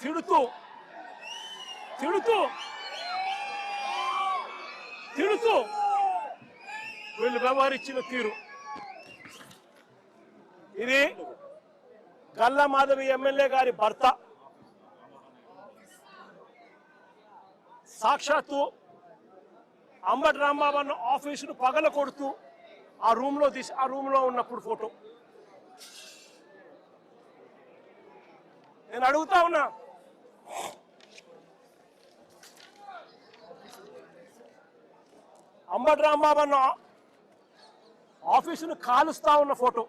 తిడుతూ తిడుతూ తిడుతూ వీళ్ళు వ్యవహరించిన తీరు ఇది గల్లా మాధవి ఎమ్మెల్యే గారి భర్త సాక్షాత్తు అంబటి రాంబాబు అన్న ఆఫీసును పగల కొడుతూ ఆ రూమ్ లో ఉన్నప్పుడు ఫోటో నేను అడుగుతా ఉన్నా అంబటి రాంబాబు అన్న ఆఫీసును కాలుస్తా ఉన్న ఫోటో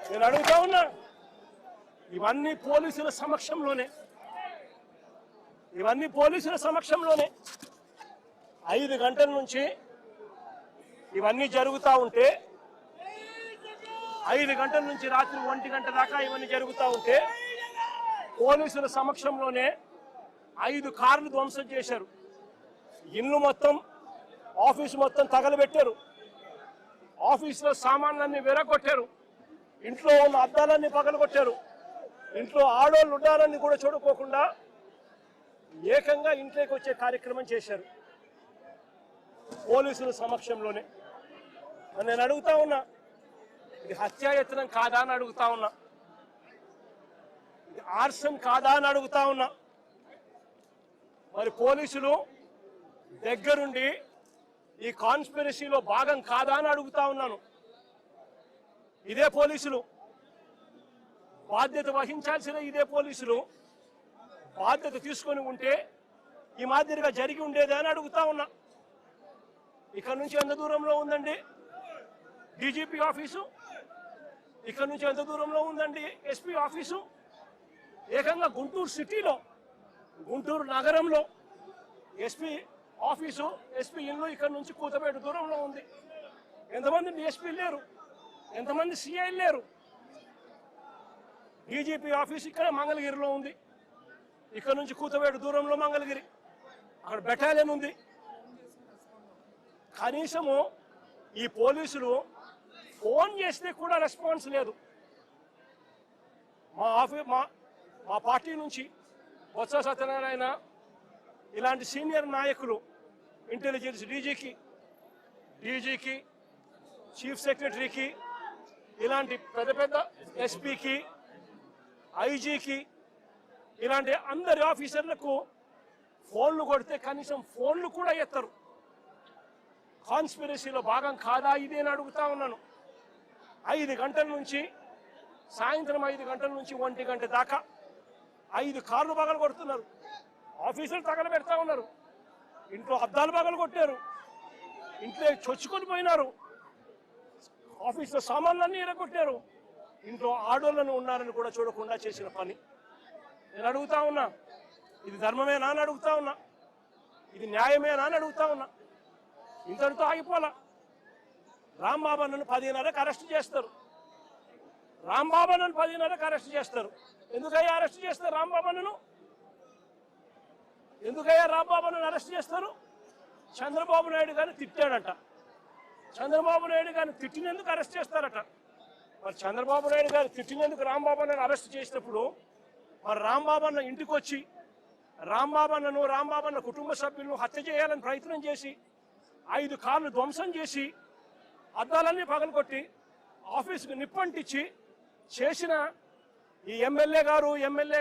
నేను అడుగుతా ఉన్నా ఇవన్నీ పోలీసుల సమక్షంలోనే 5 గంటల నుంచి ఇవన్నీ జరుగుతూ ఉంటే 5 గంటల నుంచి రాత్రి 1 గంట దాకా ఇవన్నీ జరుగుతూ ఉంటే పోలీసుల సమక్షంలోనే 5 కార్లు ధ్వంసం చేశారు. ఇల్లు మొత్తం ఆఫీసు మొత్తం తగలబెట్టారు. ఆఫీసులో సామాన్లన్నీ విరగొట్టారు. ఇంట్లో ఉన్న అద్దాలన్నీ పగలగొట్టారు. ఇంట్లో ఆడోళ్ళు ఉండాలని కూడా చూడుకోకుండా ఏకంగా ఇంట్లోకి వచ్చే కార్యక్రమం చేశారు పోలీసుల సమక్షంలోనే. నేను అడుగుతా ఉన్నా, ఇది హత్యాయత్నం కాదా అని అడుగుతా ఉన్నా, ఇది ఆర్సన్ కాదా అని అడుగుతా ఉన్నా. మరి పోలీసులు దగ్గరుండి ఈ కాన్స్పిరసీలో భాగం కాదా అని అడుగుతా ఉన్నాను. ఇదే పోలీసులు బాధ్యత వహించాల్సిన ఇదే పోలీసులు బాధ్యత తీసుకొని ఉంటే ఈ మాదిరిగా జరిగి ఉండేదే అని అడుగుతా ఉన్నా. ఇక్కడ నుంచి ఎంత దూరంలో ఉందండి డీజీపీ ఆఫీసు? ఇక్కడ నుంచి ఎంత దూరంలో ఉందండి ఎస్పీ ఆఫీసు? ఏకంగా గుంటూరు సిటీలో, గుంటూరు నగరంలో ఎస్పీ ఆఫీసు, ఎస్పీ ఇల్లు ఇక్కడ నుంచి కూతబేట దూరంలో ఉంది. ఎంతమంది డిఎస్పీ లేరు, ఎంతమంది సిఐ లేరు. డీజీపీ ఆఫీస్ ఇక్కడ మంగళగిరిలో ఉంది. ఇక్కడ నుంచి కూతబేట దూరంలో మంగళగిరి, అక్కడ బెటాలియన్ ఉంది. కనీసము ఈ పోలీసులు ఫోన్ చేస్తే కూడా రెస్పాన్స్ లేదు. మా పార్టీ నుంచి బొత్స సత్యనారాయణ ఇలాంటి సీనియర్ నాయకులు ఇంటెలిజెన్స్ డీజీకి చీఫ్ సెక్రటరీకి, ఇలాంటి పెద్ద పెద్ద ఎస్పీకి, ఐజీకి, ఇలాంటి అందరి ఆఫీసర్లకు ఫోన్లు కొడితే కనీసం ఫోన్లు కూడా ఎత్తరు. కాన్స్పిరసీలో భాగం కాదా ఇది అని అడుగుతా ఉన్నాను. 5 గంటల నుంచి సాయంత్రం 5 గంటల నుంచి 1 గంట దాకా 5 కార్లు పగలు కొడుతున్నారు. ఆఫీసులు తగలబెడతా ఉన్నారు. ఇంట్లో అద్దాలు పగలు కొట్టారు. ఇంట్లో చొచ్చుకొని పోయినారు. ఆఫీసులో సామాన్లన్నీ ఎరగొట్టారు. ఇంట్లో ఆడోళ్ళను ఉన్నారని కూడా చూడకుండా చేసిన పని. నేను అడుగుతా ఉన్నా, ఇది ధర్మమేనా అని అడుగుతా ఉన్నా, ఇది న్యాయమేనా అని అడుగుతా ఉన్నా. ఇంతటితో ఆగిపోలా. రాంబాబు అన్నను 10:30కి అరెస్ట్ చేస్తారు. రాంబాబు అన్నను 10:30కి అరెస్ట్ చేస్తారు. ఎందుకయ్యా అరెస్ట్ చేస్తారు రాంబాబు అన్నను? ఎందుకయ్యా రాంబాబు అన్నను అరెస్ట్ చేస్తారు? చంద్రబాబు నాయుడు గారిని తిట్టాడట. చంద్రబాబు నాయుడు గారిని తిట్టినందుకు అరెస్ట్ చేస్తారట. మరి చంద్రబాబు నాయుడు గారు తిట్టినందుకు రాంబాబు అన్నను అరెస్ట్ చేసినప్పుడు మరి రాంబాబు అన్న ఇంటికి వచ్చి రాంబాబు అన్న కుటుంబ సభ్యులను హత్య చేయాలని ప్రయత్నం చేసి 5 కార్లు ధ్వంసం చేసి అద్దాలన్నీ పగలగొట్టి ఆఫీసుకు నిప్పంటించి చేసిన ఈ ఎమ్మెల్యే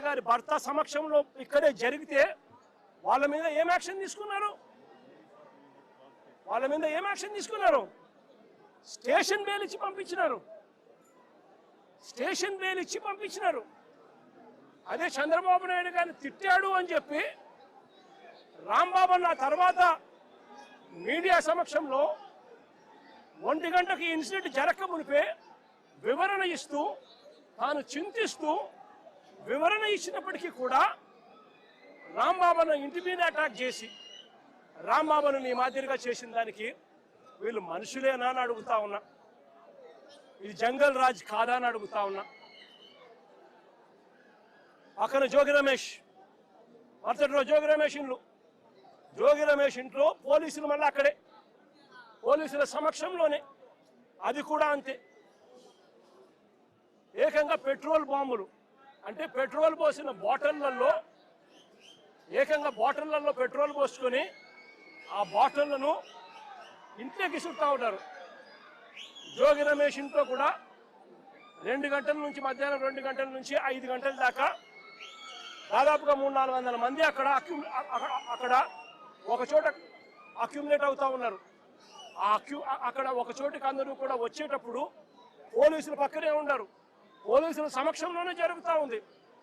గారి భర్త సమక్షంలో ఇక్కడే జరిగితే వాళ్ళ మీద ఏం యాక్షన్ తీసుకున్నారు? స్టేషన్ బెయిల్ ఇచ్చి పంపించినారు. అదే చంద్రబాబు నాయుడు గారిని తిట్టాడు అని చెప్పి రాంబాబు అన్న తర్వాత మీడియా సమక్షంలో 1 గంటకి ఇన్సిడెంట్ జరగక మునిపే వివరణ ఇస్తూ తాను చింతిస్తూ వివరణ ఇచ్చినప్పటికీ కూడా రాంబాబును ఇంటి మీద అటాక్ చేసి రాంబాబును ఈ మాదిరిగా చేసిన దానికి వీళ్ళు మనుషులేనా అని అడుగుతా ఉన్నా. ఇది జంగల్ రాజ్ కాదా అని అడుగుతా ఉన్నా. పక్కన జోగి రమేష్, మరుసటి రోజు జోగి రమేష్ ఇంట్లో పోలీసులు మళ్ళీ అక్కడే పోలీసుల సమక్షంలోనే. అది కూడా అంతే. ఏకంగా పెట్రోల్ బాంబులు, అంటే పెట్రోల్ పోసిన బాటిళ్లలో, ఏకంగా బాటిళ్లలో పెట్రోల్ పోసుకొని ఆ బాటిళ్లను ఇంట్లోకి చుట్టా ఉంటారు. జోగి రమేష్ ఇంట్లో కూడా 2 గంటల నుంచి, మధ్యాహ్నం 2 గంటల నుంచి 5 గంటల దాకా దాదాపుగా 300-400 మంది అక్కడ ఒక చోట అక్యుములేట్ అవుతా ఉన్నారు. అక్కడ ఒక చోటికి అందరూ కూడా వచ్చేటప్పుడు పోలీసులు పక్కనే ఉన్నారు. పోలీసుల సమక్షంలోనే జరుగుతూ ఉంది.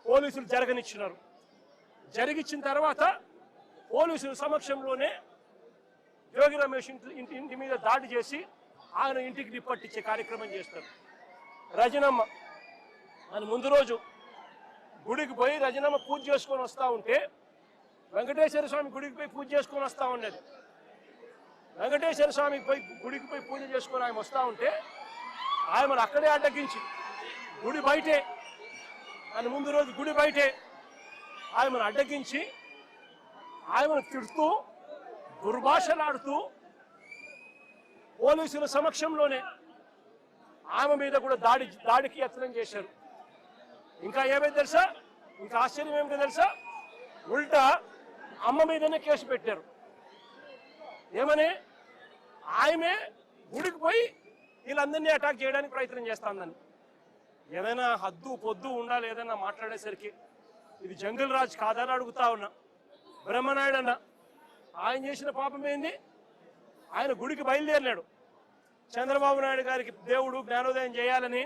పోలీసులు జరగనిచ్చినారు. జరిగిచ్చిన తర్వాత పోలీసుల సమక్షంలోనే జోగి రమేష్ ఇంటి మీద దాడి చేసి ఆయన ఇంటికి నిప్పట్టించే కార్యక్రమం చేస్తారు. రజనమ్మ అని ముందు రోజు గుడికి పోయి రజనమ్మ పూజ చేసుకొని వస్తూ ఉంటే, వెంకటేశ్వర స్వామి గుడికి పోయి పూజ చేసుకొని వస్తూ ఉన్నది. వెంకటేశ్వర స్వామి గుడికి పోయి పూజ చేసుకొని ఆయన వస్తూ ఉంటే ఆయనను అక్కడే అడ్డగించి గుడి బయటే, అని ముందు రోజు గుడి బయటే ఆయనను అడ్డగించి ఆయనను తిడుతూ దుర్భాషలాడుతూ పోలీసుల సమక్షంలోనే ఆమె మీద కూడా దాడికి యత్నం చేశారు. ఇంకా ఏమైంది తెలుసా? ఇంకా ఆశ్చర్యం ఏమిటో తెలుసా? ఉల్టా అమ్మ మీదనే కేసు పెట్టారు. ఏమని? ఆమె గుడికి పోయి వీళ్ళందరినీ అటాక్ చేయడానికి ప్రయత్నం చేస్తాందని. ఏదైనా హద్దు పొద్దు ఉండాలి ఏదైనా మాట్లాడేసరికి. ఇది జంగిల్ రాజ్ కాదని అడుగుతా ఉన్నా. బ్రహ్మనాయుడు అన్న ఆయన చేసిన పాపం ఏంది? ఆయన గుడికి బయలుదేరినాడు. చంద్రబాబు నాయుడు గారికి దేవుడు జ్ఞానోదయం చేయాలని,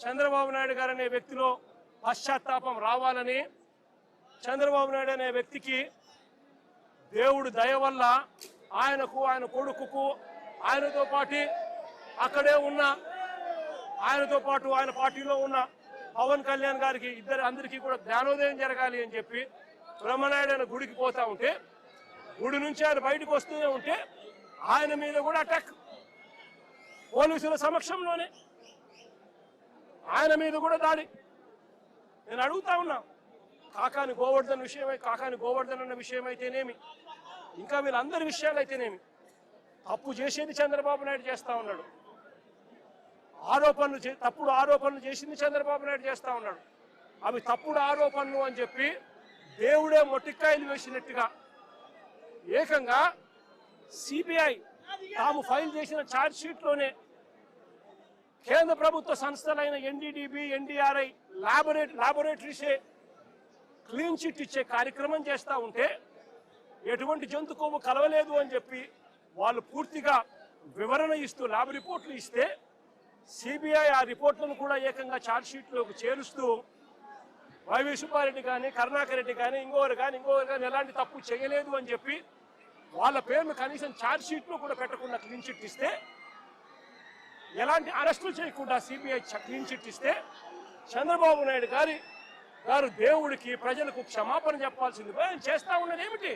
చంద్రబాబు నాయుడు గారు అనే వ్యక్తిలో పశ్చాత్తాపం రావాలని, చంద్రబాబు నాయుడు అనే వ్యక్తికి దేవుడు దయ వల్ల ఆయనకు, ఆయన కొడుకుకు, ఆయనతో పాటు అక్కడే ఉన్న, ఆయనతో పాటు ఆయన పార్టీలో ఉన్న పవన్ కళ్యాణ్ గారికి అందరికీ కూడా జ్ఞానోదయం జరగాలి అని చెప్పి బ్రహ్మనాయుడు ఆయన గుడికి పోతా ఉంటే, గుడి నుంచి ఆయన బయటకు వస్తూనే ఉంటే ఆయన మీద కూడా అటాక్. పోలీసుల సమక్షంలోనే ఆయన మీద కూడా దాడి. నేను అడుగుతా ఉన్నా, కాకాని గోవర్ధన్ అన్న విషయం అయితేనేమి, ఇంకా వీళ్ళందరి విషయాలు అయితేనేమి, తప్పు చేసేది చంద్రబాబు నాయుడు చేస్తా ఉన్నాడు. తప్పుడు ఆరోపణలు చేసింది చంద్రబాబు నాయుడు చేస్తా ఉన్నాడు. అవి తప్పుడు ఆరోపణలు అని చెప్పి దేవుడే మొట్టికాయలు వేసినట్టుగా ఏకంగా సిబిఐ తాము ఫైల్ చేసిన ఛార్జ్ షీట్లోనే కేంద్ర ప్రభుత్వ సంస్థలైన ఎన్డీడీబీ, ఎన్డీఆర్ఐ లాబొరేటరీసే క్లీన్ చిట్ ఇచ్చే కార్యక్రమం చేస్తూ ఉంటే ఎటువంటి జంతు కొవ్వు కలవలేదు అని చెప్పి వాళ్ళు పూర్తిగా వివరణ ఇస్తూ ల్యాబ్ రిపోర్ట్లు ఇస్తే సిబిఐ ఆ రిపోర్ట్లను కూడా ఏకంగా ఛార్జ్ షీట్లోకి చేరుస్తూ వైవి సుబ్బారెడ్డి కానీ, కరుణాకర్ రెడ్డి కానీ, ఇంకొకరు కానీ ఎలాంటి తప్పు చేయలేదు అని చెప్పి వాళ్ళ పేర్లు కనీసం ఛార్జ్ షీట్లో కూడా పెట్టకుండా క్లీన్ చిట్ ఇస్తే, ఎలాంటి అరెస్టులు చేయకుండా సిబిఐ క్లీన్ చిట్ ఇస్తే చంద్రబాబు నాయుడు గారు దేవుడికి, ప్రజలకు క్షమాపణ చెప్పాల్సింది చేస్తా ఉన్నది ఏమిటి?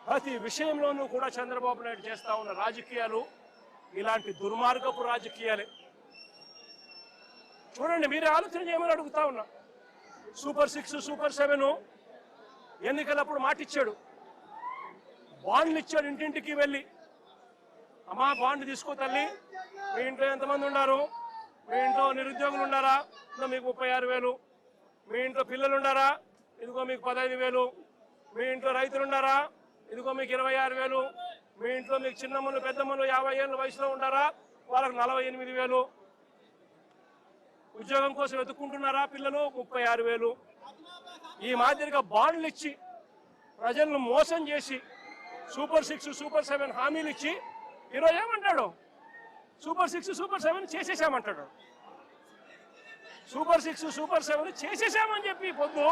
ప్రతి విషయంలోనూ కూడా చంద్రబాబు నాయుడు చేస్తా ఉన్న రాజకీయాలు ఇలాంటి దుర్మార్గపు రాజకీయాలే. చూడండి, మీరే ఆలోచన చేయమని అడుగుతా ఉన్నా. సూపర్ 6, సూపర్ 7 ఎన్నికలప్పుడు మాటిచ్చాడు, బాండ్లు ఇచ్చాడు. ఇంటింటికి వెళ్ళి, అమ్మా బాండ్ తీసుకో తల్లి, మీ ఇంట్లో ఎంతమంది ఉన్నారు, మీ ఇంట్లో నిరుద్యోగులు ఉన్నారా, మీకు 36,000, మీ ఇంట్లో పిల్లలు ఉన్నారా, ఇదిగో మీకు 15,000, మీ ఇంట్లో రైతులు ఉన్నారా, ఇదిగో మీకు 26,000, మీ ఇంట్లో మీకు చిన్నమ్మలు పెద్దమ్మలు 50 ఏళ్ళ వయసులో ఉన్నారా, వాళ్ళకు 48,000, ఉద్యోగం కోసం వెతుక్కుంటున్నారా పిల్లలు, 36,000. ఈ మాదిరిగా బాండ్లు ఇచ్చి ప్రజలను మోసం చేసి సూపర్ 6, సూపర్ 7 హామీలు ఇచ్చి ఈరోజు ఏమంటాడు? Super 6, super 7 చేసేసామంటాడు. సూపర్ 6, సూపర్ 7 చేసేసామని చెప్పి పొద్దు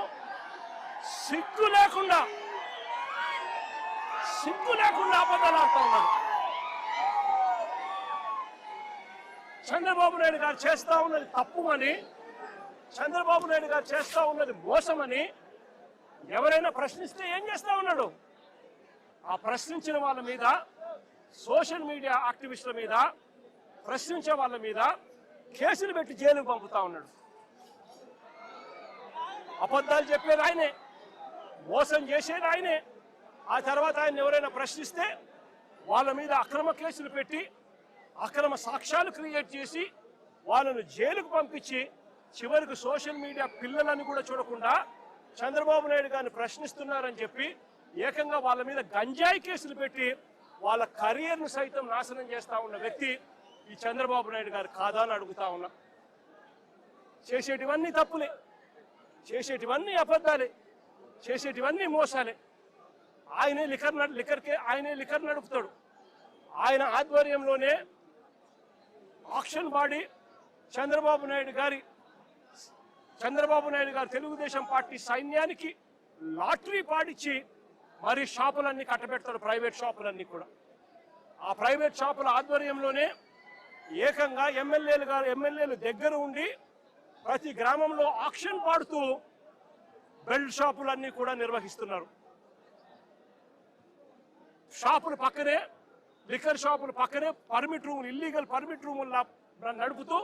సిగ్గు లేకుండా అబద్ధాలు ఆడుతూ ఉన్నాడు. చంద్రబాబు నాయుడు గారు చేస్తా ఉన్నది తప్పు అని, చంద్రబాబు నాయుడు గారు చేస్తా ఉన్నది మోసమని ఎవరైనా ప్రశ్నిస్తే ఏం చేస్తా ఉన్నాడు? ఆ ప్రశ్నించిన వాళ్ళ మీద, సోషల్ మీడియా యాక్టివిస్టుల మీద, ప్రశ్నించే వాళ్ళ మీద కేసులు పెట్టి జైలుకు పంపుతా ఉన్నాడు. అబద్ధాలు చెప్పేది ఆయనే, మోసం చేసేది ఆయనే. ఆ తర్వాత ఆయన ఎవరైనా ప్రశ్నిస్తే వాళ్ళ మీద అక్రమ కేసులు పెట్టి అక్రమ సాక్ష్యాలు క్రియేట్ చేసి వాళ్ళను జైలుకు పంపించి చివరికి సోషల్ మీడియా పిల్లలని కూడా చూడకుండా చంద్రబాబు నాయుడు గారిని ప్రశ్నిస్తున్నారని చెప్పి ఏకంగా వాళ్ళ మీద గంజాయి కేసులు పెట్టి వాళ్ళ కెరియర్ను సైతం నాశనం చేస్తా ఉన్న వ్యక్తి ఈ చంద్రబాబు నాయుడు గారు కాదా అని అడుగుతా ఉన్నా. చేసేటివన్నీ తప్పులే, చేసేటివన్నీ అబద్ధాలే, చేసేటివన్నీ మోసాలే. ఆయనే లిక్కర్ నడుపుతాడు. ఆయన ఆధ్వర్యంలోనే ఆక్షన్ బాడీ చంద్రబాబు నాయుడు గారు తెలుగుదేశం పార్టీ సైన్యానికి లాటరీ పాడిచ్చి మరి షాపులన్నీ కట్టబెడతాడు, ప్రైవేట్ షాపులన్నీ కూడా. ఆ ప్రైవేట్ షాపుల ఆధ్వర్యంలోనే ఏకంగా ఎమ్మెల్యేలు దగ్గర ఉండి ప్రతి గ్రామంలో ఆక్షన్ పాడుతూ బెల్ట్ షాపులన్నీ కూడా నిర్వహిస్తున్నారు. షాపుల పక్కనే లిక్కర్ షాపుల పక్కనే ఇల్లీగల్ పర్మిట్ రూములు నడుపుతూ